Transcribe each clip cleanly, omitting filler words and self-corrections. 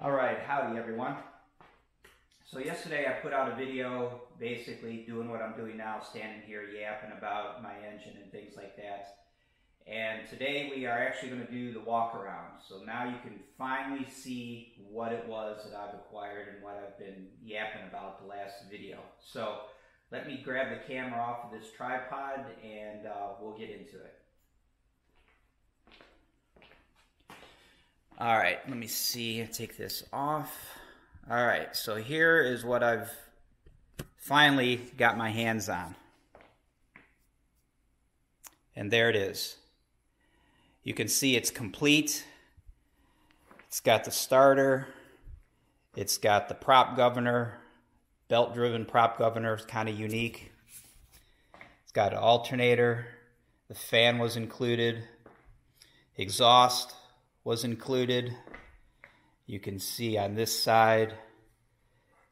All right, howdy everyone. So yesterday I put out a video basically doing what I'm doing now, standing here yapping about my engine and things like that. And today we are actually going to do the walk around. So now you can finally see what it was that I've acquired and what I've been yapping about the last video. So let me grab the camera off of this tripod and we'll get into it. All right, let me see, take this off. All right, so here is what I've finally got my hands on. And there it is. You can see it's complete. It's got the starter. It's got the prop governor, belt-driven prop governor. It's kind of unique. It's got an alternator. The fan was included. Exhaust was included. You can see on this side,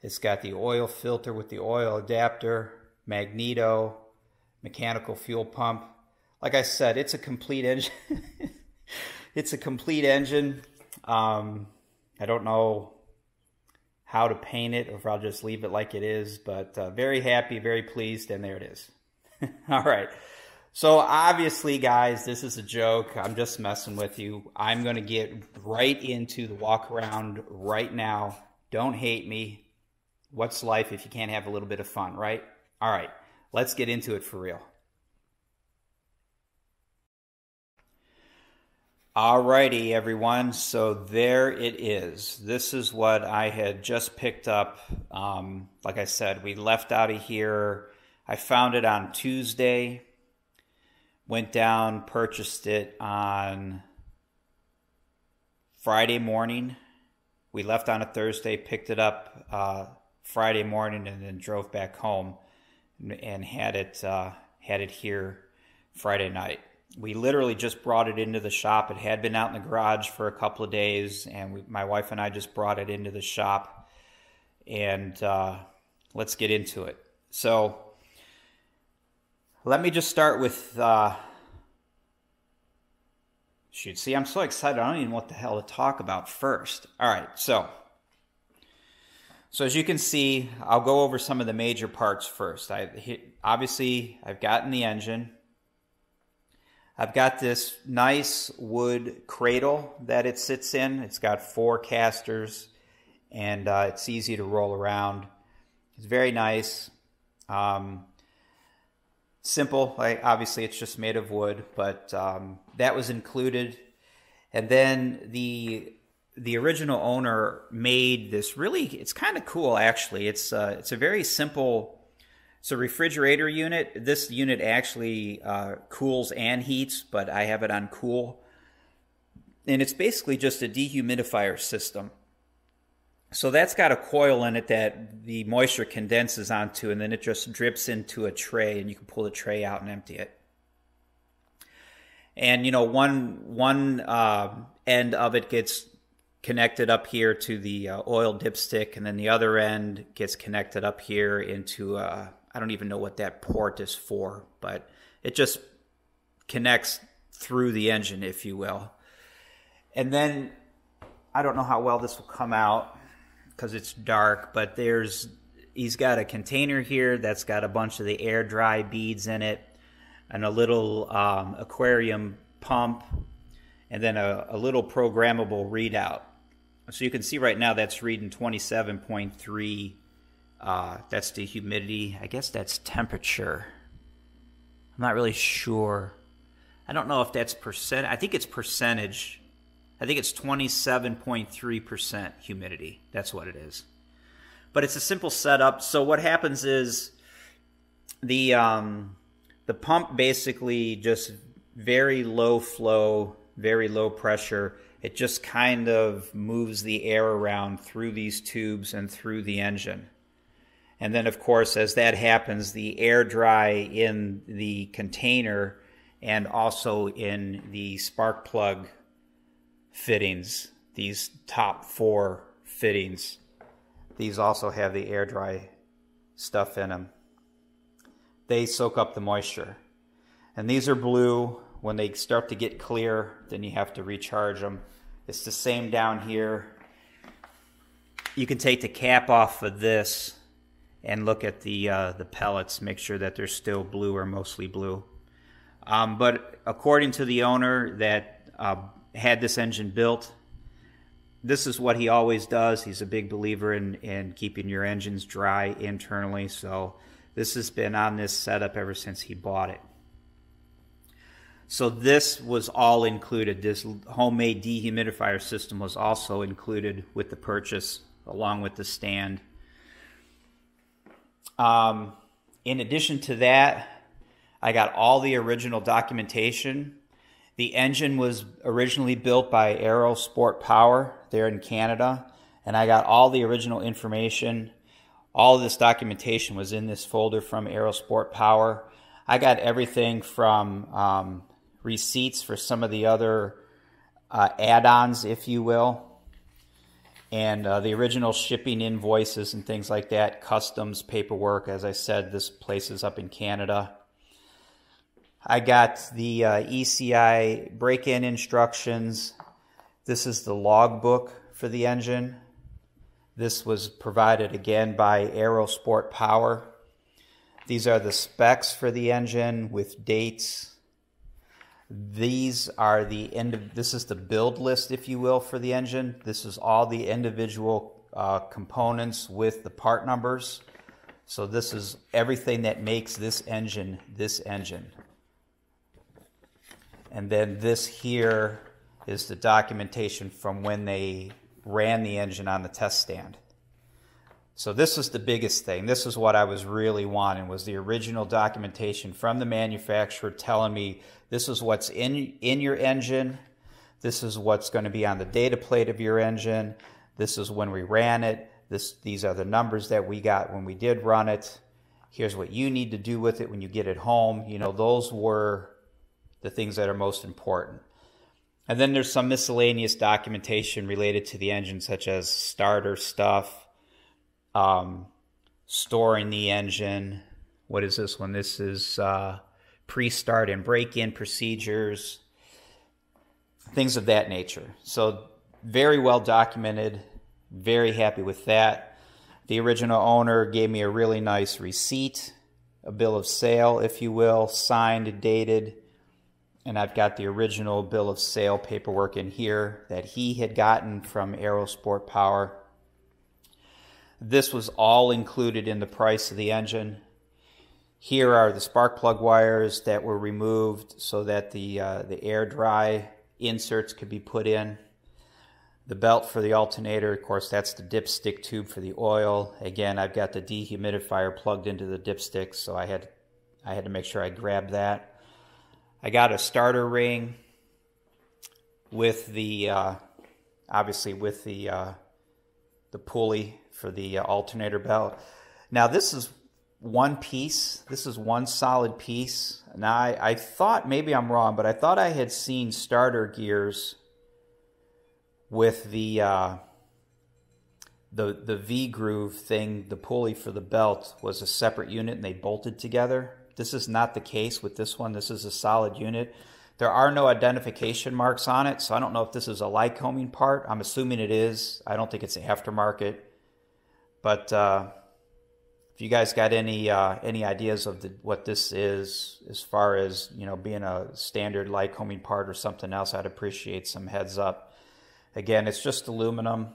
it's got the oil filter with the oil adapter, magneto, mechanical fuel pump. Like I said, it's a complete engine. It's a complete engine. I don't know how to paint it or if I'll just leave it like it is, but very happy, very pleased, and there it is. All right. So obviously, guys, this is a joke. I'm just messing with you. I'm going to get right into the walk around right now. Don't hate me. What's life if you can't have a little bit of fun, right? All right, let's get into it for real. Alrighty, everyone, so there it is. This is what I had just picked up. Like I said, we left out of here. I found it on Tuesday. Went down, purchased it on Friday morning. We left on a Thursday, picked it up Friday morning, and then drove back home and had it here Friday night. We literally just brought it into the shop. It had been out in the garage for a couple of days, and my wife and I just brought it into the shop. And let's get into it. So let me just start with, shoot, see, I'm so excited. I don't even know what the hell to talk about first. All right, so as you can see, I'll go over some of the major parts first. Obviously, I've gotten the engine. I've got this nice wood cradle that it sits in. It's got 4 casters, and it's easy to roll around. It's very nice. Simple, obviously it's just made of wood, but that was included. And then the original owner made this really, it's kind of cool actually. It's a very simple, it's a refrigerator unit. This unit actually cools and heats, but I have it on cool. And it's basically just a dehumidifier system. So that's got a coil in it that the moisture condenses onto, and then it just drips into a tray, and you can pull the tray out and empty it. And you know, one end of it gets connected up here to the oil dipstick, and then the other end gets connected up here into I don't even know what that port is for, but it just connects through the engine, if you will. And then I don't know how well this will come out because it's dark, but he's got a container here that's got a bunch of the air dry beads in it, and a little aquarium pump, and then a little programmable readout. So you can see right now that's reading 27.3. That's the humidity. I guess that's temperature. I'm not really sure. I don't know if that's percent. I think it's percentage. I think it's 27.3% humidity. That's what it is. But it's a simple setup. So what happens is the pump basically just very low flow, very low pressure. It just kind of moves the air around through these tubes and through the engine. And then, of course, as that happens, the air dry in the container and also in the spark plug fittings, these top 4 fittings, these also have the air dry stuff in them. They soak up the moisture. And these are blue. When they start to get clear, then you have to recharge them. It's the same down here. you can take the cap off of this and look at the pellets, make sure that they're still blue or mostly blue. But according to the owner that had this engine built, this is what he always does. He's a big believer in keeping your engines dry internally. So this has been on this setup ever since he bought it. So this was all included. This homemade dehumidifier system was also included with the purchase, along with the stand. In addition to that, I got all the original documentation. The engine was originally built by Aero Sport Power there in Canada, and I got all the original information. All of this documentation was in this folder from Aero Sport Power. I got everything from receipts for some of the other add-ons, if you will, and the original shipping invoices and things like that, customs paperwork. As I said, this place is up in Canada. I got the ECI break-in instructions. This is the logbook for the engine. This was provided again by Aero Sport Power. These are the specs for the engine with dates. These are this is the build list, if you will, for the engine. This is all the individual components with the part numbers. So this is everything that makes this engine this engine. And then this here is the documentation from when they ran the engine on the test stand. So this is the biggest thing. This is what I was really wanting, was the original documentation from the manufacturer telling me this is what's in your engine, this is what's going to be on the data plate of your engine, this is when we ran it, these are the numbers that we got when we did run it, here's what you need to do with it when you get it home. You know, those were the things that are most important. And then there's some miscellaneous documentation related to the engine, such as starter stuff, storing the engine. What is this one? This is pre-start and break-in procedures, things of that nature. So very well documented, very happy with that. The original owner gave me a really nice receipt, a bill of sale, if you will, signed, dated, and I've got the original bill of sale paperwork in here that he had gotten from Aero Sport Power. This was all included in the price of the engine. Here are the spark plug wires that were removed so that the air dry inserts could be put in. The belt for the alternator, of course, that's the dipstick tube for the oil. Again, I've got the dehumidifier plugged into the dipstick, so I had to make sure I grabbed that. I got a starter ring with the obviously with the pulley for the alternator belt. Now this is one piece. This is one solid piece. Now I thought, maybe I'm wrong, but I thought I had seen starter gears with the V-groove thing. The pulley for the belt was a separate unit and they bolted together. This is not the case with this one. This is a solid unit. There are no identification marks on it, so I don't know if this is a Lycoming part. I'm assuming it is. I don't think it's aftermarket. But if you guys got any ideas of what this is, as far as, you know, being a standard Lycoming part or something else, I'd appreciate some heads up. Again, it's just aluminum,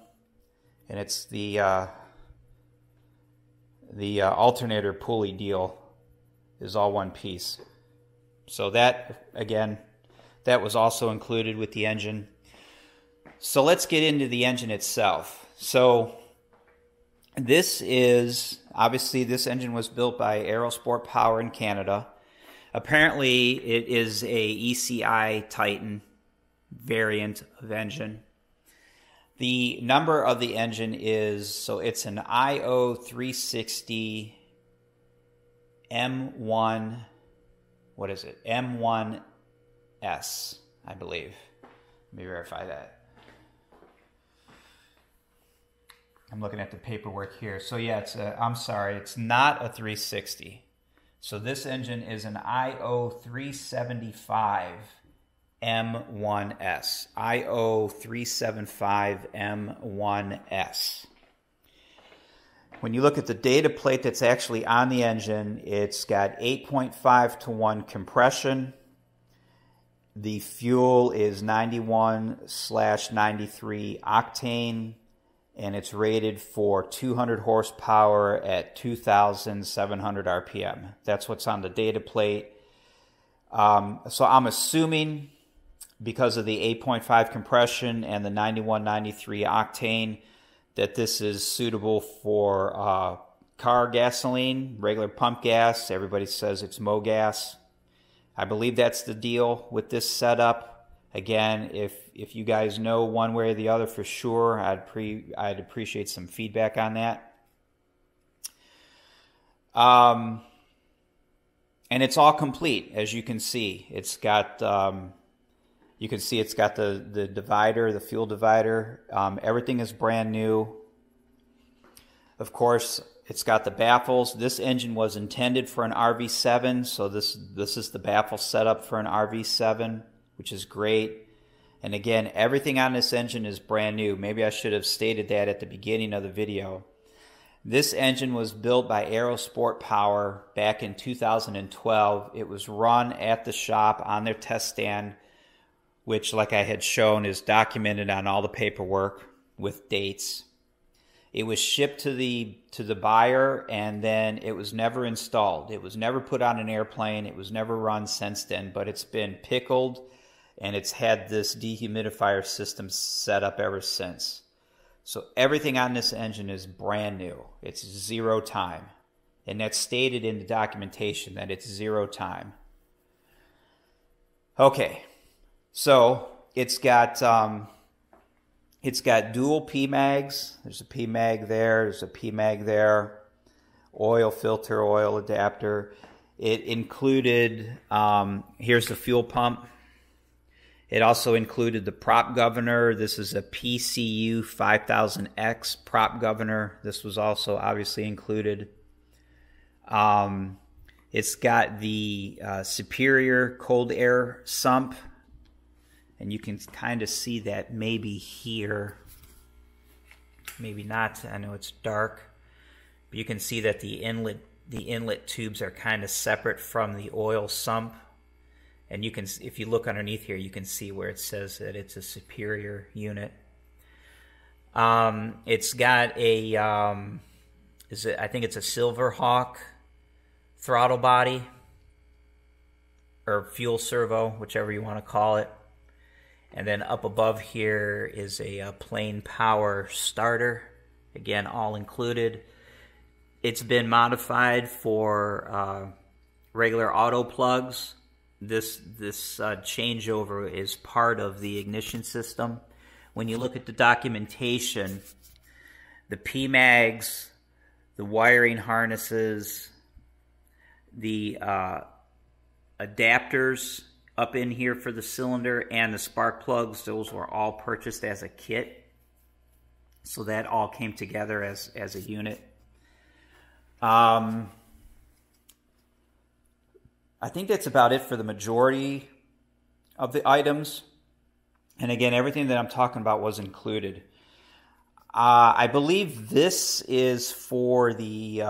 and it's the alternator pulley deal is all one piece. So that, again, that was also included with the engine. So let's get into the engine itself. So this is, obviously this engine was built by Aero Sport Power in Canada. Apparently it is a ECI Titan variant of engine. The number of the engine is, so it's an IO360 M1, what is it? M1S, I believe. Let me verify that. I'm looking at the paperwork here. So yeah, I'm sorry, it's not a 360. So this engine is an IO375 M1S. IO375 M1S. When you look at the data plate that's actually on the engine, it's got 8.5 to 1 compression. The fuel is 91/93 octane, and it's rated for 200 horsepower at 2,700 RPM. That's what's on the data plate. So I'm assuming, because of the 8.5 compression and the 91/93 octane, that this is suitable for car gasoline, regular pump gas. Everybody says it's MoGas. I believe that's the deal with this setup. Again, if you guys know one way or the other for sure, I'd appreciate some feedback on that. And it's all complete, as you can see. It's got you can see it's got the divider, the fuel divider. Everything is brand new. Of course, it's got the baffles. This engine was intended for an RV7, so this is the baffle setup for an RV7, which is great. And again, everything on this engine is brand new. Maybe I should have stated that at the beginning of the video. This engine was built by Aerosport Power back in 2012. It was run at the shop on their test stand, which, like I had shown, is documented on all the paperwork with dates. It was shipped to the buyer, and then it was never installed. It was never put on an airplane. It was never run since then, but it's been pickled, and it's had this dehumidifier system set up ever since. So everything on this engine is brand new. It's 0 time, and that's stated in the documentation that it's 0 time. Okay, so it's got dual PMags. There's a PMag there. There's a PMag there. Oil filter, oil adapter. It included, here's the fuel pump. It also included the prop governor. This is a PCU 5000X prop governor. This was also obviously included. It's got the superior cold air sump. And you can kind of see that maybe here, maybe not. I know it's dark, but you can see that the inlet tubes are kind of separate from the oil sump. And you can, if you look underneath here, you can see where it says that it's a superior unit. It's got a, I think it's a Silverhawk throttle body, or fuel servo, whichever you want to call it. And then up above here is a plain power starter. Again, all included. It's been modified for regular auto plugs. This changeover is part of the ignition system. When you look at the documentation, the PMags, the wiring harnesses, the adapters up in here for the cylinder, and the spark plugs, those were all purchased as a kit. So that all came together as a unit. I think that's about it for the majority of the items. And again, everything that I'm talking about was included. I believe this is for the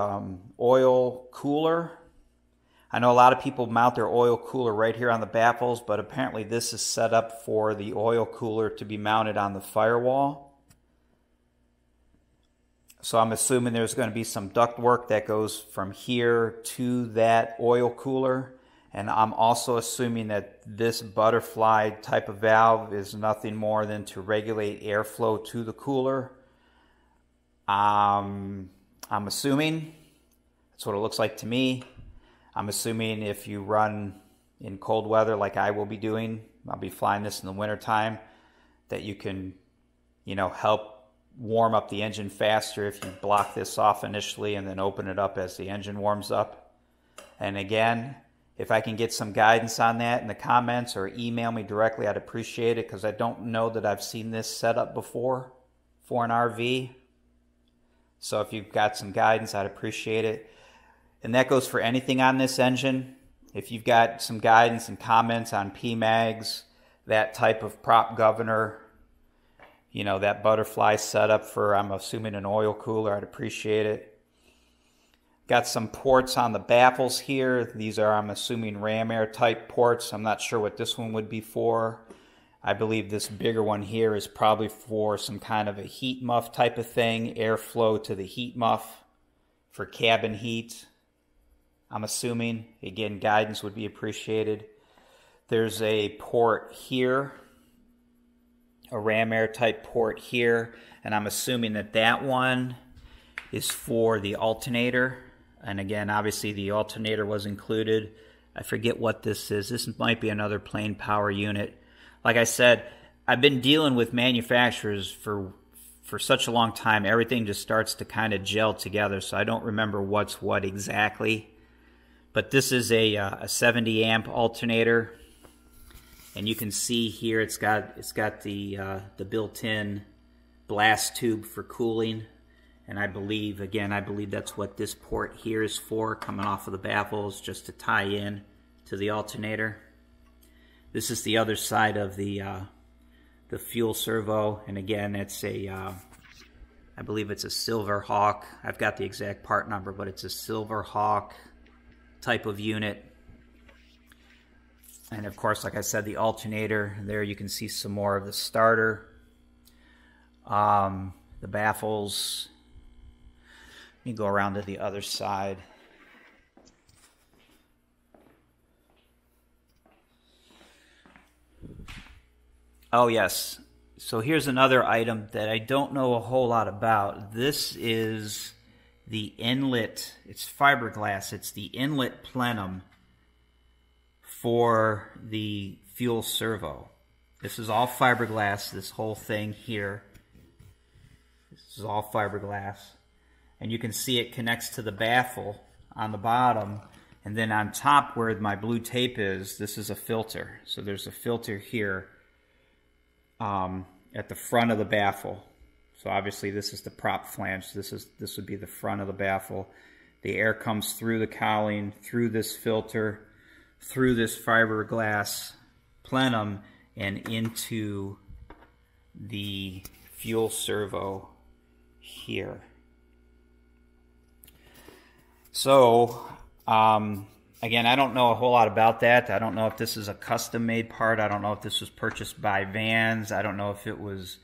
oil cooler. I know a lot of people mount their oil cooler right here on the baffles, but apparently this is set up for the oil cooler to be mounted on the firewall. So I'm assuming there's going to be some duct work that goes from here to that oil cooler. And I'm also assuming that this butterfly type of valve is nothing more than to regulate airflow to the cooler. I'm assuming that's what it looks like to me. I'm assuming if you run in cold weather like I will be doing, I'll be flying this in the winter time, that you can, help warm up the engine faster if you block this off initially and then open it up as the engine warms up. And again, if I can get some guidance on that in the comments or email me directly, I'd appreciate it, because I don't know that I've seen this set up before for an RV. So if you've got some guidance, I'd appreciate it. And that goes for anything on this engine. If you've got some guidance and comments on PMags, that type of prop governor, that butterfly setup for, I'm assuming, an oil cooler, I'd appreciate it. Got some ports on the baffles here. These are, I'm assuming, ram air type ports. I'm not sure what this one would be for. I believe this bigger one here is probably for some kind of a heat muff type of thing, airflow to the heat muff for cabin heat. I'm assuming. Again, guidance would be appreciated. There's a port here, a ram air type port here, and I'm assuming that that one is for the alternator. And again, obviously the alternator was included. I forget what this is. This might be another plane power unit. Like I said, I've been dealing with manufacturers for such a long time. Everything just starts to kind of gel together, so I don't remember what's what exactly. But this is a 70 amp alternator, and you can see here it's got the built-in blast tube for cooling. And I believe that's what this port here is for, coming off of the baffles, just to tie in to the alternator. This is the other side of the fuel servo, and again, it's I believe it's a Silver Hawk. I've got the exact part number, but it's a Silver Hawk type of unit. And of course, like I said, the alternator. There you can see some more of the starter, the baffles. Let me go around to the other side. Oh yes, so here's another item that I don't know a whole lot about. This is the inlet. It's fiberglass. It's the inlet plenum for the fuel servo. This is all fiberglass, this whole thing here. This is all fiberglass. And you can see it connects to the baffle on the bottom. And then on top where my blue tape is, this is a filter. So there's a filter here at the front of the baffle. So obviously this is the prop flange. This would be the front of the baffle. The air comes through the cowling, through this filter, through this fiberglass plenum, and into the fuel servo here. So, again, I don't know a whole lot about that. I don't know if this is a custom-made part. I don't know if this was purchased by Vans. I don't know if it was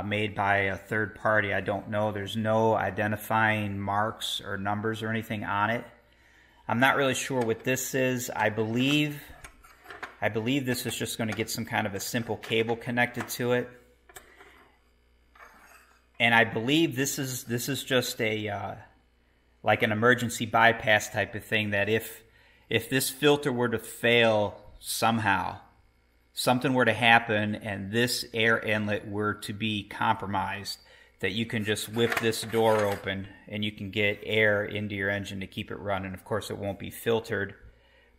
made by a third party. I don't know. There's no identifying marks or numbers or anything on it. I'm not really sure what this is. I believe this is just going to get some kind of a simple cable connected to it. And I believe this is just a like an emergency bypass type of thing, that if this filter were to fail somehow, something were to happen and this air inlet were to be compromised, that you can just whip this door open and you can get air into your engine to keep it running. Of course, it won't be filtered,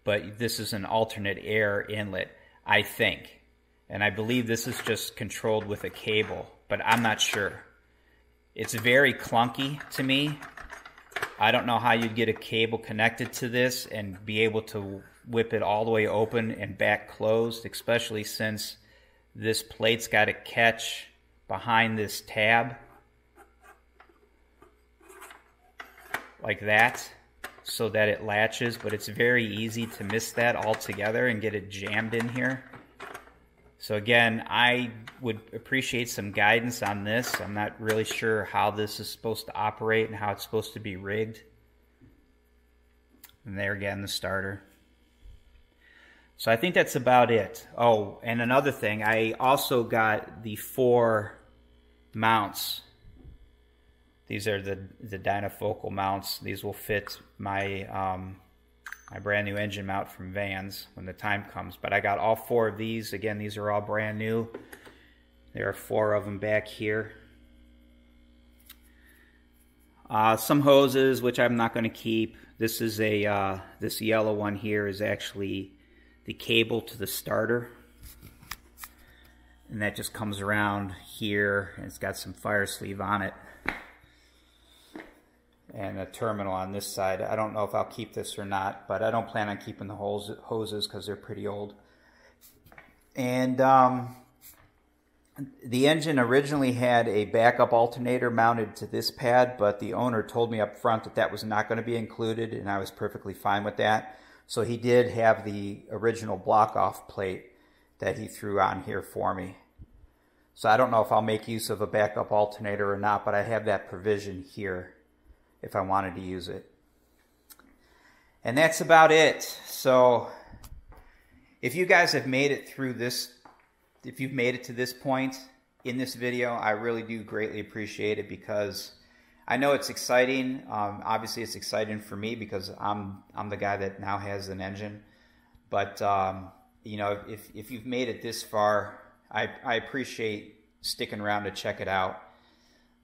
but this is an alternate air inlet, I think. And I believe this is just controlled with a cable, but I'm not sure. It's very clunky to me. I don't know how you'd get a cable connected to this and be able to whip it all the way open and back closed, especially since this plate's got to catch behind this tab like that so that it latches, but it's very easy to miss that altogether and get it jammed in here. So again, I would appreciate some guidance on this. I'm not really sure how this is supposed to operate and how it's supposed to be rigged. And there again, the starter. So I think that's about it. Oh, and another thing, I also got the 4 mounts. These are the Dynafocal mounts. These will fit my my brand new engine mount from Vans when the time comes. But I got all 4 of these. Again, these are all brand new. There are 4 of them back here. Some hoses, which I'm not going to keep. This is this yellow one here is actually the cable to the starter. And that just comes around here, and it's got some fire sleeve on it. And a terminal on this side. I don't know if I'll keep this or not, but I don't plan on keeping the hoses because they're pretty old. And The engine originally had a backup alternator mounted to this pad, but the owner told me up front that that was not going to be included, and I was perfectly fine with that. So he did have the original block-off plate that he threw on here for me. So I don't know if I'll make use of a backup alternator or not, but I have that provision here if I wanted to use it. And that's about it. So if you guys have made it through this, if you've made it to this point in this video, I really do greatly appreciate it, because I know it's exciting. Obviously it's exciting for me because I'm the guy that now has an engine. But you know, if you've made it this far, I appreciate sticking around to check it out.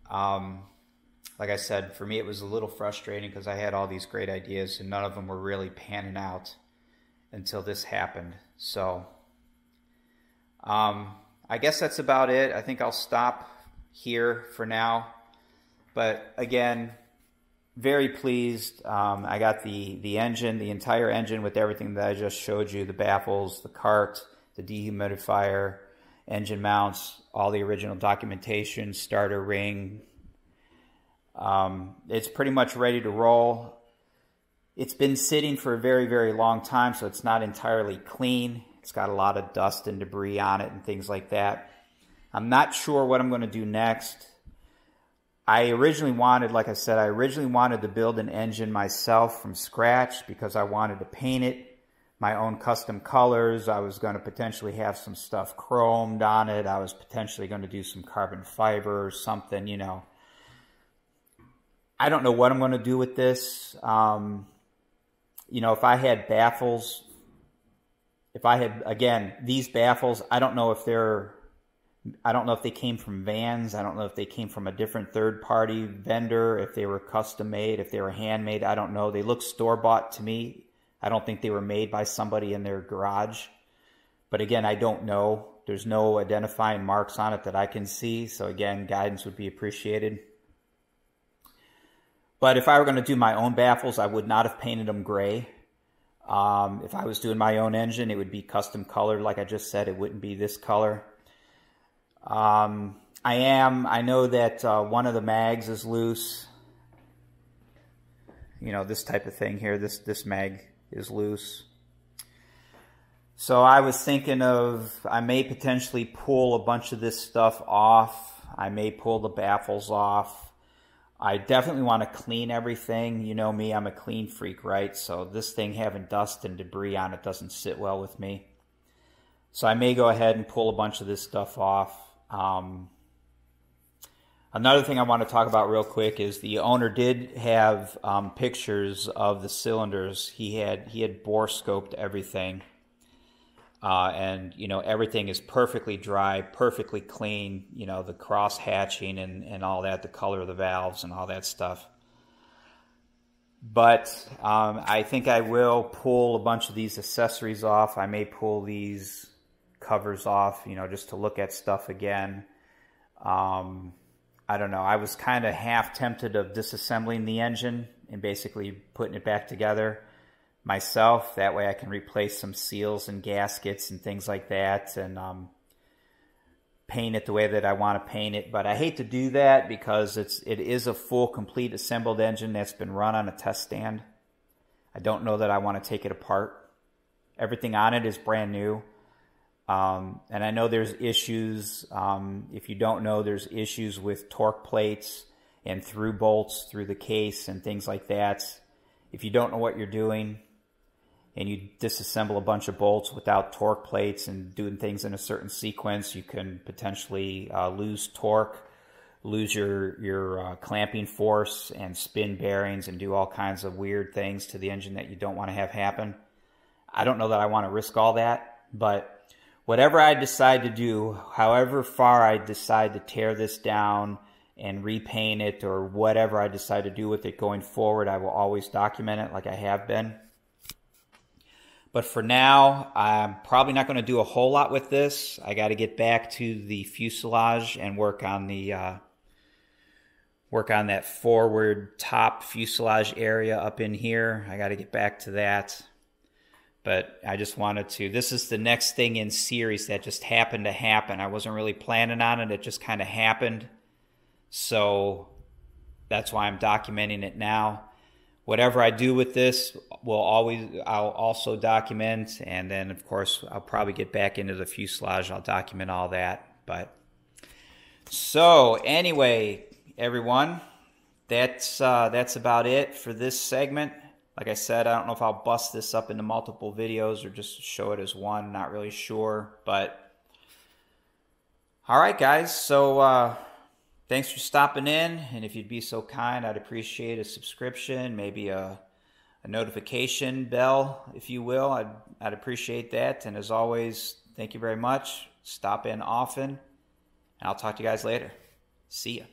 Like I said, for me it was a little frustrating because I had all these great ideas and none of them were really panning out until this happened. So I guess that's about it. I think I'll stop here for now. But again, very pleased. I got the engine, the entire engine with everything that I just showed you, the baffles, the cart, the dehumidifier, engine mounts, all the original documentation, starter ring. It's pretty much ready to roll. It's been sitting for a very, very long time, so it's not entirely clean. It's got a lot of dust and debris on it and things like that. I'm not sure what I'm going to do next. I originally wanted, like I said, I originally wanted to build an engine myself from scratch because I wanted to paint it my own custom colors. I was going to potentially have some stuff chromed on it. I was potentially going to do some carbon fiber or something, you know. I don't know what I'm going to do with this. You know, if I had baffles, if I had, again, these baffles, I don't know if they came from Vans. I don't know if they came from a different third-party vendor, if they were custom-made, if they were handmade. I don't know. They look store-bought to me. I don't think they were made by somebody in their garage. But again, I don't know. There's no identifying marks on it that I can see. So again, guidance would be appreciated. But if I were going to do my own baffles, I would not have painted them gray. If I was doing my own engine, it would be custom colored. Like I just said, it wouldn't be this color. I know that one of the mags is loose. You know, this type of thing here, this mag is loose. So I was thinking of, I may potentially pull a bunch of this stuff off. I may pull the baffles off. I definitely want to clean everything. You know me, I'm a clean freak, right? So this thing having dust and debris on it doesn't sit well with me. So I may go ahead and pull a bunch of this stuff off. Another thing I want to talk about real quick is the owner did have pictures of the cylinders. He had bore scoped everything. And, you know, everything is perfectly dry, perfectly clean, you know, the cross hatching and all that, the color of the valves and all that stuff. But I think I will pull a bunch of these accessories off. I may pull these covers off, you know, just to look at stuff again. I don't know. I was kind of half tempted of disassembling the engine and basically putting it back together myself. That way I can replace some seals and gaskets and things like that and paint it the way that I want to paint it. But I hate to do that because it is a full, complete assembled engine that's been run on a test stand. I don't know that I want to take it apart. Everything on it is brand new. And I know there's issues. If you don't know, there's issues with torque plates and through bolts through the case and things like that. If you don't know what you're doing and you disassemble a bunch of bolts without torque plates and doing things in a certain sequence, you can potentially lose torque, lose your clamping force and spin bearings and do all kinds of weird things to the engine that you don't want to have happen. I don't know that I want to risk all that, but whatever I decide to do, however far I decide to tear this down and repaint it or whatever I decide to do with it going forward, I will always document it like I have been. But for now, I'm probably not going to do a whole lot with this. I got to get back to the fuselage and work on that forward top fuselage area up in here. I got to get back to that. But I just wanted to, this is the next thing in series that just happened to happen. I wasn't really planning on it. It just kind of happened. So that's why I'm documenting it now. Whatever I do with this, I'll also document. And then, of course, I'll probably get back into the fuselage. I'll document all that. But so anyway, everyone, that's about it for this segment. Like I said, I don't know if I'll bust this up into multiple videos or just show it as one. Not really sure. But all right, guys. So thanks for stopping in. And if you'd be so kind, I'd appreciate a subscription, maybe a notification bell, if you will. I'd appreciate that. And as always, thank you very much. Stop in often. And I'll talk to you guys later. See ya.